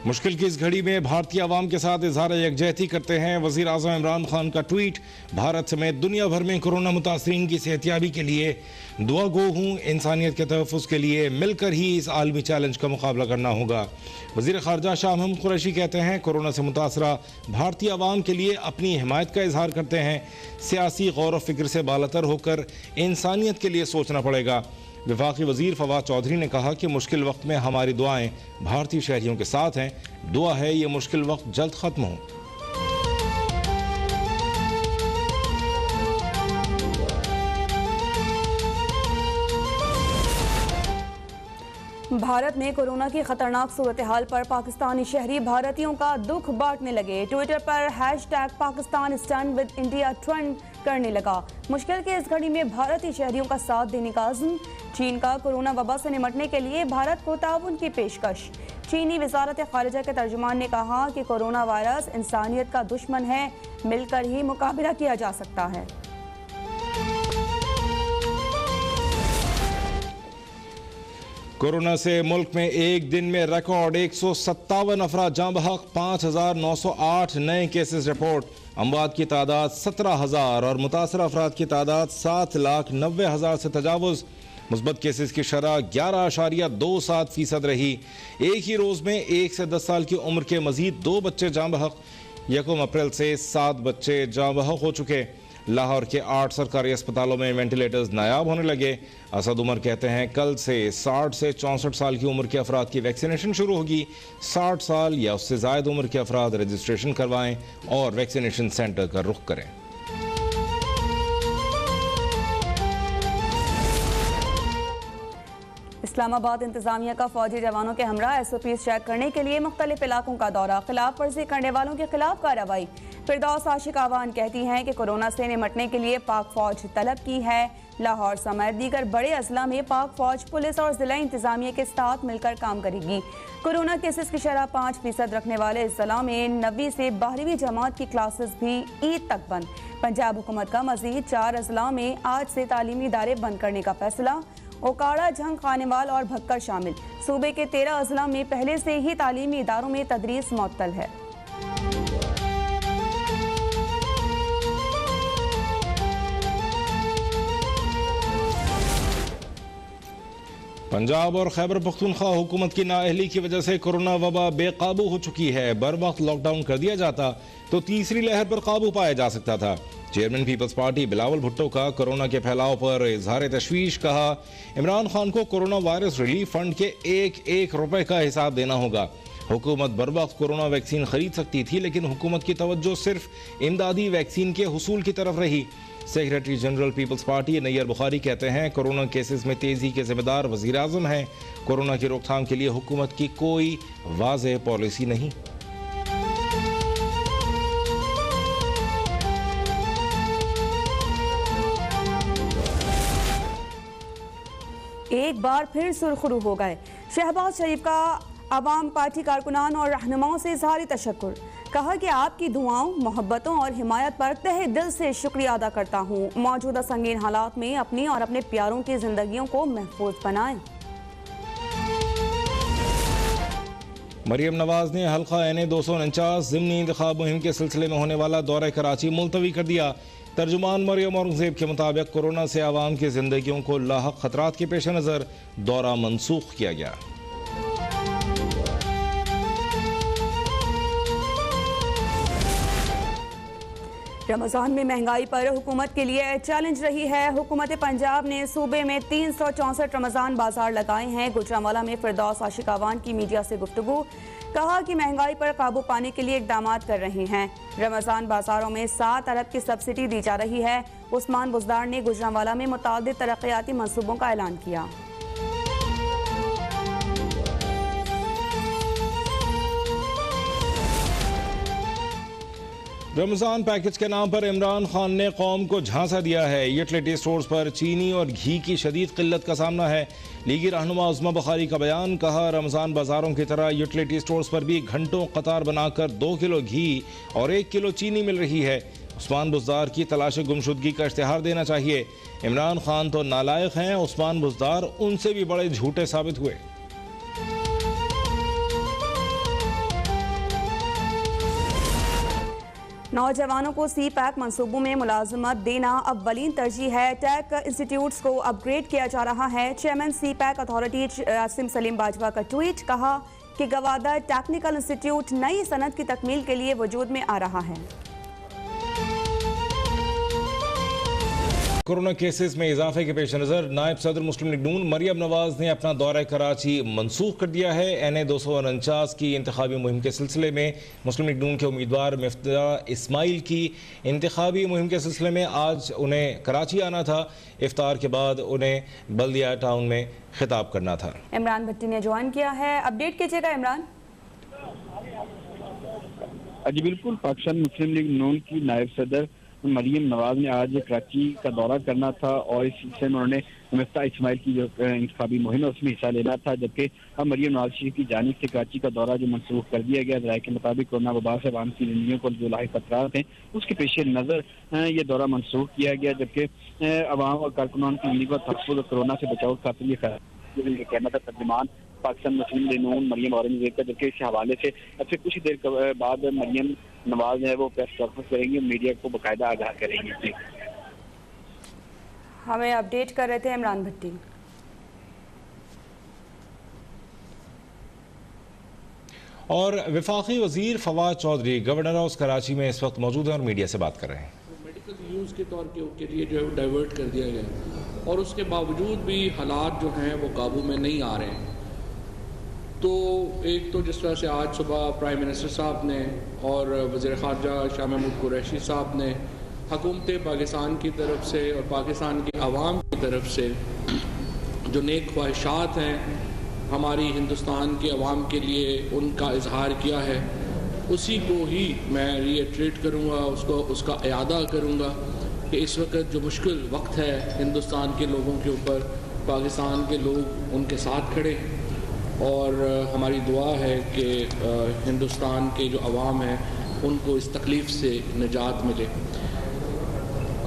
मुश्किल की इस घड़ी में भारतीय आवाम के साथ इजहार यकजहती करते हैं वज़ीर आज़म इमरान खान का ट्वीट। भारत समेत दुनिया भर में कोरोना मुतासरीन की सेहतियाबी के लिए दुआ गो हूँ। इंसानियत के तहफ़्फ़ुज़ के लिए मिलकर ही इस आलमी चैलेंज का मुकाबला करना होगा। वज़ीर ख़ारजा शाह महमूद कुरैशी कहते हैं कोरोना से मुतासरा भारतीय आवाम के लिए अपनी हिमायत का इजहार करते हैं। सियासी गौर व फिक्र से बालतर होकर इंसानियत के लिए सोचना पड़ेगा। वफाकी वज़ीर फवाद चौधरी ने कहा कि मुश्किल वक्त में हमारी दुआएं भारतीय शहरियों के साथ हैं। दुआ है ये मुश्किल वक्त जल्द ख़त्म हो। भारत में कोरोना की खतरनाक सूरत हाल पर पाकिस्तानी शहरी भारतीयों का दुख बांटने लगे। ट्विटर पर #Pakistan stand with India trend करने लगा। मुश्किल के इस घड़ी में भारतीय शहरियों का साथ देने का अज़्म। चीन का कोरोना वबा से निपटने के लिए भारत को ताउन की पेशकश। चीनी वज़ारत ख़ारिजा के तर्जुमान ने कहा कि कोरोना वायरस इंसानियत का दुश्मन है, मिलकर ही मुकाबला किया जा सकता है। कोरोना से मुल्क में एक दिन में रिकॉर्ड 157 अफराद जाँ बहक, 5,908 नए केसेस रिपोर्ट। अमवात की तादाद 17,000 और मुतासरा अफराद की तादाद 7,90,000 से तजावुज़। मुस्बत केसेस की शरह 11.27% रही। एक ही रोज़ में 1 से 10 साल की उम्र के मजीद 2 बच्चे जाँ बहक। 1 अप्रैल से 7 बच्चे जाँ बहक हो चुके। लाहौर के 8 सरकारी अस्पतालों में वेंटिलेटर्स नायाब होने लगे। असद उमर कहते हैं कल से 60 से 64 साल की उम्र के अफराद की वैक्सीनेशन शुरू होगी। 60 साल या उससे ज़ायद उम्र के अफराद रजिस्ट्रेशन करवाएं और वैक्सीनेशन सेंटर का रुख करें। इस्लामाबाद इंतजामिया का फौजी जवानों के हमरा SOPs चेक करने के लिए मुख्तलिफ इलाकों का दौरा। खिलाफ वर्जी करने वालों के खिलाफ कार्रवाई। फिरदौस आशिक आवान कहती हैं कि कोरोना से निपटने के लिए पाक फौज तलब की है। लाहौर समेत दीगर बड़े अजला में पाक फौज, पुलिस और जिला इंतजामिया के साथ मिलकर काम करेगी। कोरोना केसेस की शरह 5% रखने वाले इस जिला में 9वीं से 12वीं जमात की क्लासेस भी ईद तक बंद। पंजाब हुकूमत का मजीद 4 अजला में आज से तालीमी इदारे बंद करने का फैसला। ओकाड़ा, झंग, खानेवाल और भक्कर शामिल सूबे के 13 अजला में पहले से ही तालीमी इदारों में तदरीस मुअत्तल है। पंजाब और खैबर पख्तूनख्वा हुकूमत की नाअहली की वजह से कोरोना वबा बेकाबू हो चुकी है। बर वक्त लॉकडाउन कर दिया जाता तो तीसरी लहर पर काबू पाया जा सकता था। चेयरमैन पीपल्स पार्टी बिलावल भुट्टो का कोरोना के फैलाव पर इजहार तशवीश। कहा इमरान खान को कोरोना वायरस रिलीफ फंड के एक रुपए का हिसाब देना होगा। हुकूमत बर वक्त कोरोना वैक्सीन खरीद सकती थी, लेकिन हुकूमत की तवज्जो सिर्फ इमदादी वैक्सीन के हुसूल की तरफ रही। सेक्रेटरी जनरल पीपल्स पार्टी नैयर बुखारी कहते हैं कोरोना केसेस में तेजी के जिम्मेदार वज़ीर आज़म हैं। कोरोना की रोकथाम के लिए हुकूमत की कोई वाज़ेह पॉलिसी नहीं। एक बार फिर सुरखरू हो गए। शहबाज शरीफ का आवाम पार्टी कारकुनान और रहनुमाओं से इज़हारी तशक्कुर। कहा कि आपकी दुआओं, मोहब्बतों और हिमायत पर तहे दिल से शुक्रिया अदा करता हूँ। मौजूदा संगीन हालात में अपनी और अपने प्यारों की जिंदगियों को महफूज बनाएं। मरियम नवाज ने हल्का NA 249 ज़िमनी इंतखाब मुहिम के सिलसिले में होने वाला दौरा कराची मुलतवी कर दिया। तर्जुमान मरियम औरंगजेब के मुताबिक कोरोना से आवाम की जिंदगियों को लाहक खतरात के पेश नज़र दौरा मनसूख किया गया। रमज़ान में महंगाई पर हुकूमत के लिए चैलेंज रही है। हुकूमत पंजाब ने सूबे में 364 रमज़ान बाजार लगाए हैं। गुजरांवाला में फिरदौस आशिक आवान की मीडिया से गुफ्तगू। कहा कि महंगाई पर काबू पाने के लिए इकदाम कर रहे हैं। रमज़ान बाजारों में 7 अरब की सब्सिडी दी जा रही है। उस्मान बुज़दार ने गुजरांवाला में मुतादिद तरक्याती मंसूबों का ऐलान किया। रमज़ान पैकेज के नाम पर इमरान खान ने कौम को झांसा दिया है। यूटिलिटी स्टोर्स पर चीनी और घी की शदीद किल्लत का सामना है। लीगी रहनुमा उस्मा बुखारी का बयान। कहा रमज़ान बाजारों की तरह यूटिलिटी स्टोर्स पर भी घंटों कतार बनाकर 2 किलो घी और 1 किलो चीनी मिल रही है। उस्मान बुज़दार की तलाश गुमशुदगी का इश्तिहार देना चाहिए। इमरान खान तो नालायक हैं, उस्मान बुज़दार उनसे भी बड़े झूठे साबित हुए। नौजवानों को सी पैक मनसूबों में मुलाजमत देना अव्वलीन तरजीह है। टेक इंस्टीट्यूट्स को अपग्रेड किया जा रहा है। Chairman C pack authority Asim Salim Bajwa का ट्वीट, कहा कि गवादर टेक्निकल इंस्टीट्यूट नई सनत की तकमील के लिए वजूद में आ रहा है। कोरोना केसेस में इजाफे के पेश नज़र नायब सदर मुस्लिम लीग नून मरियम नवाज ने अपना दौरा कराची मनसूख कर दिया है। NA 249 की इंतखाबी मुहिम के सिलसिले में मुस्लिम लीग नून के उम्मीदवार मिफ्ताह इस्माइल की इंतखाबी मुहिम के सिलसिले में आज उन्हें कराची आना था। इफ्तार के बाद उन्हें बल्दिया टाउन में खिताब करना था। इमरान भट्टी ने ज्वाइन किया है, अपडेट कीजिएगा इमरान। जी बिल्कुल, पाकिस्तान मुस्लिम लीग नून की नायब सदर मरियम नवाज ने आज कराची का दौरा करना था और इस सिलसिले में उन्होंने मिफ्ताह इस्माइल की जो इंतखाबी मुहिम है उसमें हिस्सा लेना था, जबकि मरियम नवाज शरीफ की जानिब से कराची का दौरा जो मनसूख कर दिया गया। राय के मुताबिक कोरोना वबा से अवाम की जिंदगियों को जो लाही खतरात हैं उसके पेश नज़र ये दौरा मनसूख किया गया, जबकि अवाम और कारकुनान की जिंदगी को तहफ़्फ़ुज़ कोरोना से बचाव खातिर ये कहना था तर्जुमान पाकिस्तान मुस्लिम लीग नून मरियम औरंगजेब का। जबकि इस हवाले से अब से कुछ देर बाद मरियम नवाज जो है वो प्रेस कॉन्फ्रेंस करेंगे, मीडिया को बाकायदा आगाह करेंगे। हमें अपडेट कर रहे थे इमरान भट्टी। और वफाकी वजीर फवाद चौधरी गवर्नर हाउस कराची में इस वक्त मौजूद हैं और मीडिया से बात कर रहे हैं। मेडिकल यूज़ के तौर के लिए जो है डाइवर्ट कर दिया गया और उसके बावजूद भी हालात जो हैं वो काबू में नहीं आ रहे हैं। तो एक तो जिस तरह से आज सुबह प्राइम मिनिस्टर साहब ने और वज़ीर ख़ारजा शाह महमूद कुरैशी साहब ने हुकूमत पाकिस्तान की तरफ से और पाकिस्तान की आवाम की तरफ से जो नेक ख्वाहिशात हैं हमारी हिंदुस्तान के अवाम के लिए उनका इजहार किया है, उसी को ही मैं रीइटरेट करूँगा, उसका इयादा करूँगा कि इस वक्त जो मुश्किल वक्त है हिंदुस्तान के लोगों के ऊपर, पाकिस्तान के लोग उनके साथ खड़े हैं और हमारी दुआ है कि हिंदुस्तान के जो अवाम हैं उनको इस तकलीफ़ से निजात मिले।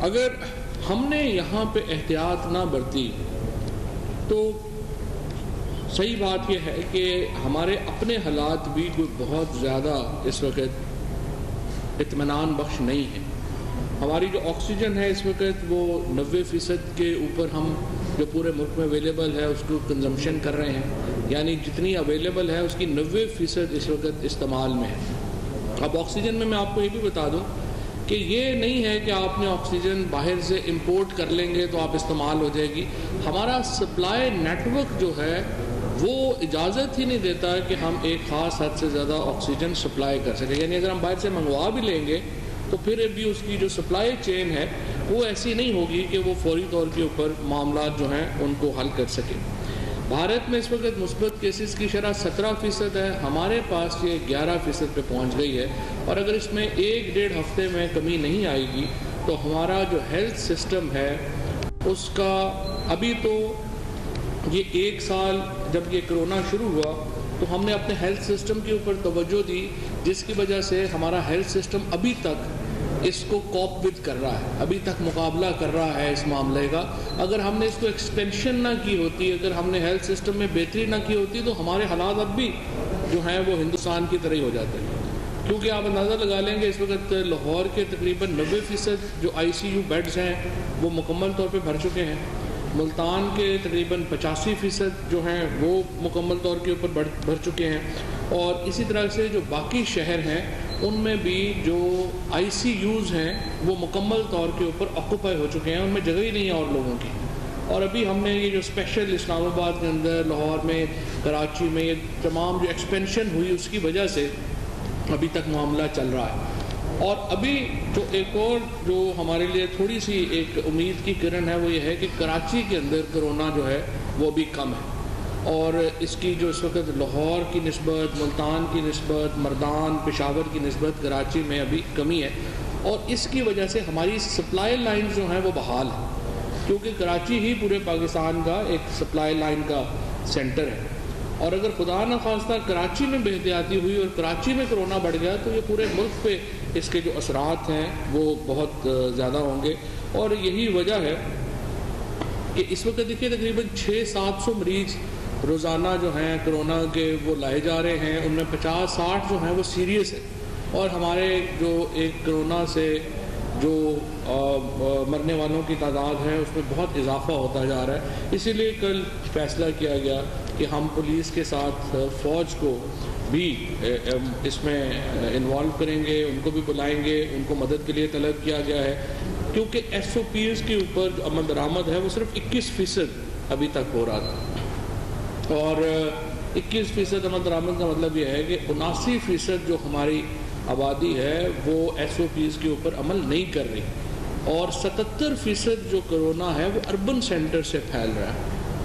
अगर हमने यहाँ पे एहतियात ना बरती तो सही बात यह है कि हमारे अपने हालात भी कोई बहुत ज़्यादा इस वक्त इत्मीनान बख्श नहीं है। हमारी जो ऑक्सीजन है इस वक्त वो 90% के ऊपर हम जो पूरे मुल्क में अवेलेबल है उसको कंजम्पशन कर रहे हैं, यानी जितनी अवेलेबल है उसकी 90% इस वक्त इस्तेमाल में है। अब ऑक्सीजन में मैं आपको ये भी बता दूं कि ये नहीं है कि आपने ऑक्सीजन बाहर से इंपोर्ट कर लेंगे तो आप इस्तेमाल हो जाएगी। हमारा सप्लाई नेटवर्क जो है वो इजाज़त ही नहीं देता कि हम एक ख़ास हद से ज़्यादा ऑक्सीजन सप्लाई कर सकें। यानी अगर हम बाहर से मंगवा भी लेंगे तो फिर भी उसकी जो सप्लाई चेन है वो ऐसी नहीं होगी कि वो फौरी तौर के ऊपर मामला जो हैं उनको हल कर सके। भारत में इस वक्त मुस्बत केसेस की शरह 17% है, हमारे पास ये 11% पे पहुंच गई है और अगर इसमें 1-1.5 हफ्ते में कमी नहीं आएगी तो हमारा जो हेल्थ सिस्टम है उसका अभी तो ये 1 साल जब ये कोरोना शुरू हुआ तो हमने अपने हेल्थ सिस्टम के ऊपर तवज्जो दी, जिसकी वजह से हमारा हेल्थ सिस्टम अभी तक इसको कॉप विद कर रहा है, अभी तक मुकाबला कर रहा है इस मामले का। अगर हमने इसको एक्सपेंशन ना की होती, अगर हमने हेल्थ सिस्टम में बेहतरी ना की होती तो हमारे हालात अब भी जो हैं वो हिंदुस्तान की तरह ही हो जाते हैं। क्योंकि आप अंदाज़ा लगा लेंगे इस वक्त लाहौर के तकरीबन 90% जो ICU बेड्स हैं वो मुकम्मल तौर पर भर चुके हैं, मुल्तान के तकरीबन 85% जो हैं वो मुकम्मल तौर के ऊपर भर चुके हैं और इसी तरह से जो बाकी शहर हैं उनमें भी जो ICUs हैं वो मुकम्मल तौर के ऊपर ऑक्यूपाई हो चुके हैं, उनमें जगह ही नहीं है और लोगों की। और अभी हमने ये जो स्पेशल इस्लामाबाद के अंदर, लाहौर में, कराची में ये तमाम जो एक्सपेंशन हुई उसकी वजह से अभी तक मामला चल रहा है। और अभी जो एक और जो हमारे लिए थोड़ी सी एक उम्मीद की किरण है वो ये है कि कराची के अंदर कोरोना जो है वो भी कम है और इसकी जो इस वक्त लाहौर की निस्बत, मुल्तान की निस्बत, मर्दान, पेशावर की निस्बत कराची में अभी कमी है और इसकी वजह से हमारी सप्लाई लाइन जो हैं वो बहाल है, क्योंकि कराची ही पूरे पाकिस्तान का एक सप्लाई लाइन का सेंटर है। और अगर खुदा न खास्ता कराची में बेहतियाती हुई और कराची में कोरोना बढ़ गया तो ये पूरे मुल्क पे इसके जो असरात हैं वो बहुत ज़्यादा होंगे। और यही वजह है कि इस वक्त देखिए तकरीबन 600-700 मरीज़ रोज़ाना जो हैं कोरोना के वो लाए जा रहे हैं, उनमें 50-60 जो हैं वो सीरियस है। और हमारे जो एक कोरोना से जो मरने वालों की तादाद है उसमें बहुत इजाफा होता जा रहा है। इसीलिए कल फैसला किया गया कि हम पुलिस के साथ फ़ौज को भी इसमें इन्वॉल्व करेंगे, उनको भी बुलाएंगे, उनको मदद के लिए तलब किया गया है, क्योंकि SOPs के ऊपर जो अमल दरामद है वो सिर्फ 21% अभी तक हो रहा था। और 21% अमल दरामद का मतलब यह है कि 79% जो हमारी आबादी है वो SOPs के ऊपर अमल नहीं कर रही, और 77% जो कोरोना है वो अर्बन सेंटर से फैल रहा है।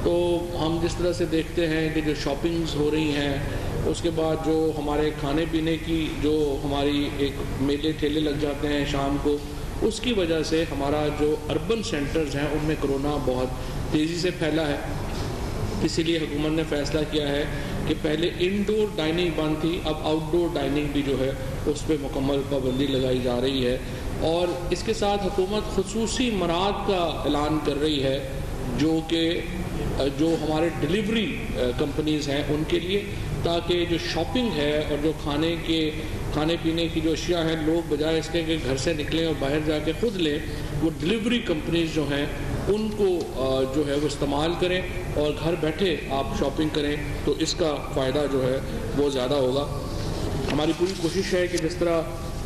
तो हम जिस तरह से देखते हैं कि जो शॉपिंग्स हो रही हैं, उसके बाद जो हमारे खाने पीने की जो हमारी एक मेले ठेले लग जाते हैं शाम को, उसकी वजह से हमारा जो अर्बन सेंटर्स हैं उनमें कोरोना बहुत तेज़ी से फैला है। इसीलिए हुकूमत ने फ़ैसला किया है कि पहले इनडोर डाइनिंग बंद थी, अब आउटडोर डाइनिंग भी जो है उस पर मुकम्मल पाबंदी लगाई जा रही है। और इसके साथ हुकूमत खुसूसी मराद का ऐलान कर रही है जो हमारे डिलीवरी कंपनीज़ हैं उनके लिए, ताकि जो शॉपिंग है और जो खाने पीने की जो अशिया हैं, लोग बजाय इसके कि घर से निकलें और बाहर जाके ख़ुद लें, वो डिलीवरी कंपनीज़ जो हैं उनको जो है वो इस्तेमाल करें और घर बैठे आप शॉपिंग करें, तो इसका फ़ायदा जो है वो ज़्यादा होगा। हमारी पूरी कोशिश है कि जिस तरह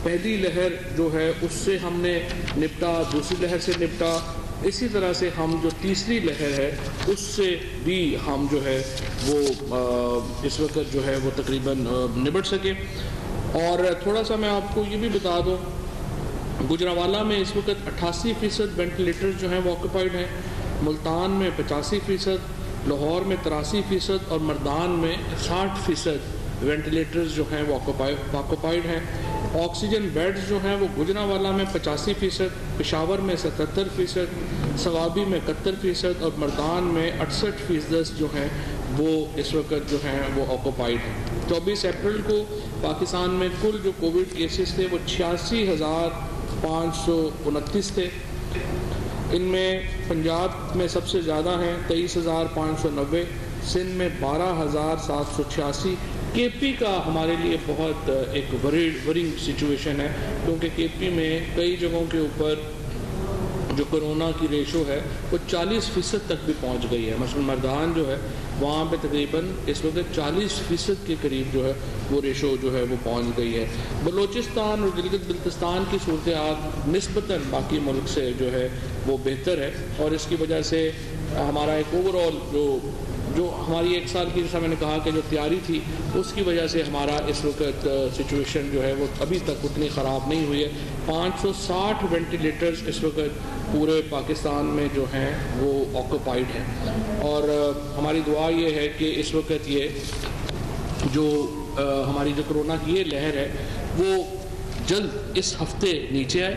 पहली लहर जो है उससे हमने निपटा, दूसरी लहर से निपटा, इसी तरह से हम जो तीसरी लहर है उससे भी हम जो है वो इस वक्त जो है वो तकरीबन निपट सके। और थोड़ा सा मैं आपको ये भी बता दूं, गुजरांवाला में इस वक्त 88% वेंटिलेटर जो हैं वो ऑक्यूपाइड हैं, मुल्तान में 85%, लाहौर में 83% और मर्दान में 60% वेंटिलेटर्स जो हैं वो ऑक्यूपाइड हैं। ऑक्सीजन बेड्स जो हैं वो गुजरांवाला में 85%, पेशावर में 77%, सवाबी में 71% और मर्दान में 68% जो हैं वो इस वक्त जो हैं वो ऑक्यूपाइड हैं। 24 अप्रैल को पाकिस्तान में कुल जो कोविड केसेस थे वो 86,529 थे। इनमें पंजाब में सबसे ज़्यादा हैं 23,590, सिंध में 12,786। KP का हमारे लिए बहुत एक वरिंग सिचुएशन है, क्योंकि KP में कई जगहों के ऊपर जो कोरोना की रेशो है वो 40% तक भी पहुंच गई है। मसलन मर्दान जो है वहाँ पे तकरीबन इस वक्त 40% के करीब जो है वो रेशो जो है वो पहुंच गई है। बलूचिस्तान और गिलगित बल्तिस्तान की सूरत हाल निस्बतन बाकी मुल्क से जो है वो बेहतर है, और इसकी वजह से हमारा एक ओवरऑल जो हमारी एक साल की, जैसा मैंने कहा कि जो तैयारी थी उसकी वजह से हमारा इस वक्त सिचुएशन जो है वो अभी तक उतनी ख़राब नहीं हुई है। 560 वेंटिलेटर्स इस वक्त पूरे पाकिस्तान में जो हैं वो ऑक्यूपाइड हैं, और हमारी दुआ ये है कि इस वक्त ये जो हमारी जो कोरोना की ये लहर है वो जल्द इस हफ्ते नीचे आए,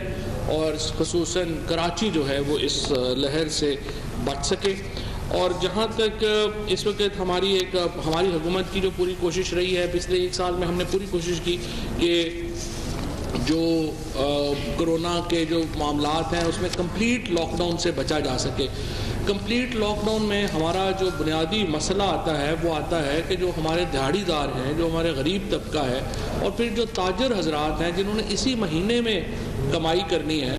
और ख़ुसूसन कराची जो है वो इस लहर से बच सके। और जहाँ तक इस वक्त हमारी हुकूमत की जो पूरी कोशिश रही है, पिछले 1 साल में हमने पूरी कोशिश की कि जो कोरोना के जो मामलात हैं उसमें कंप्लीट लॉकडाउन से बचा जा सके। कंप्लीट लॉकडाउन में हमारा जो बुनियादी मसला आता है वो आता है कि जो हमारे दिहाड़ीदार हैं, जो हमारे गरीब तबका है, और फिर जो ताजर हजरात हैं जिन्होंने इसी महीने में कमाई करनी है,